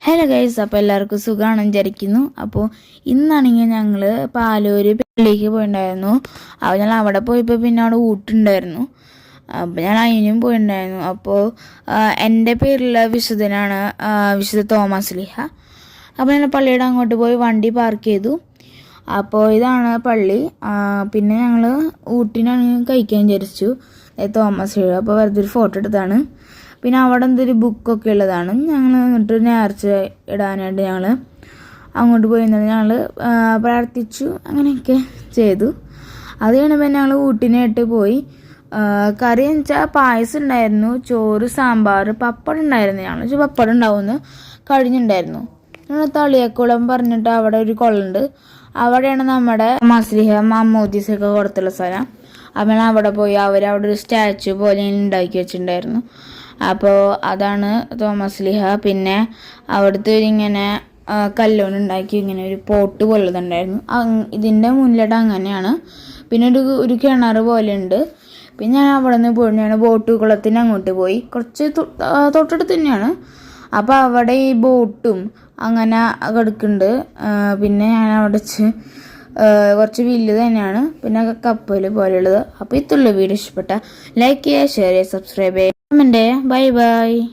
Hello guys, അപ്പോൾ എല്ലാവർക്കും സുഖമാണെന്ന് വിചാരിക്കുന്നു. അപ്പോൾ ഇന്നാണെങ്കിൽ ഞങ്ങൾ പാലൂർ പള്ളിക്ക് പോയിട്ടുണ്ടായിരുന്നു. അപ്പോൾ ഞാൻ അവിടെ പോയപ്പോൾ പിന്നെ അവിടെ ഊട്ടുണ്ടായിരുന്നു. അപ്പോൾ ഞാൻ അതിനും പോയിട്ടുണ്ടായിരുന്നു. അപ്പോൾ എൻ്റെ പേരിലുള്ള വിശുദ്ധനാണ് വിശുദ്ധ തോമസ് ലീഹ. അപ്പോൾ ഞാൻ പള്ളിയുടെ അങ്ങോട്ട് പോയി വണ്ടി പാർക്ക് ചെയ്തു. അപ്പോൾ ഇതാണ് പള്ളി. പിന്നെ ഞങ്ങൾ ഊട്ടിനാണ് കഴിക്കാൻ വിചാരിച്ചു തോമസ് ലീഹ. അപ്പോൾ വെറുതെ ഒരു ഫോട്ടോ എടുത്താണ്. പിന്നെ അവിടെ എന്തൊരു ബുക്കൊക്കെ ഉള്ളതാണ്. ഞങ്ങൾ എന്നിട്ട് നേർച്ച ഇടാനായിട്ട് ഞങ്ങൾ അങ്ങോട്ട് പോയി നിന്നത് ഞങ്ങൾ പ്രാർത്ഥിച്ചു, അങ്ങനെയൊക്കെ ചെയ്തു. അത് കഴിഞ്ഞപ്പോൾ ഞങ്ങൾ ഊട്ടിനായിട്ട് പോയി. കറി എന്ന് വെച്ചാൽ പായസം ഉണ്ടായിരുന്നു, ചോറ്, സാമ്പാർ, പപ്പടം ഉണ്ടായിരുന്നു. ഞങ്ങൾ പപ്പടം ഉണ്ടാവുമെന്ന് കഴിഞ്ഞിട്ടുണ്ടായിരുന്നു. ഞങ്ങൾ തളിയക്കുളം പറഞ്ഞിട്ട് അവിടെ ഒരു കുളമുണ്ട്. അവിടെയാണ് നമ്മുടെ മസ്ലിഹ മമ്മൂദീസൊക്കെ കൊടുത്തുള്ള സ്ഥലം. അപ്പോൾ അവിടെ പോയി അവരവിടെ ഒരു സ്റ്റാച്ചു പോലെ ഉണ്ടാക്കി വെച്ചിട്ടുണ്ടായിരുന്നു. അപ്പോൾ അതാണ് തോമസ് ലീഹ. പിന്നെ അവിടുത്തെ ഇങ്ങനെ കല്ലുകൊണ്ടുണ്ടാക്കി ഇങ്ങനെ ഒരു പോട്ട് പോലുള്ളതുണ്ടായിരുന്നു. ഇതിൻ്റെ മുന്നിലായിട്ട് അങ്ങനെയാണ്. പിന്നെ ഒരു കിണർ പോലെ ഉണ്ട്. പിന്നെ ഞാൻ അവിടെ നിന്ന് പോയിട്ടാണ് ബോട്ട് കുളത്തിന് അങ്ങോട്ട് പോയി. കുറച്ച് തൊട്ടടുത്ത് തന്നെയാണ്. അപ്പോൾ അവിടെ ഈ ബോട്ടും അങ്ങനെ കിടക്കുന്നുണ്ട്. പിന്നെ ഞാൻ അവിടെ കുറച്ച് വലുത് തന്നെയാണ്. പിന്നെ കപ്പൽ പോലെയുള്ളത്. അപ്പോൾ ഇത്തുള്ള വീഡിയോ ഇഷ്ടപ്പെട്ട ലൈക്ക് ചെയ്യുക, ഷെയർ ചെയ്യുക, സബ്സ്ക്രൈബ് ചെയ്യുക, കമൻറ്റ് ചെയ്യുക. Bye bye.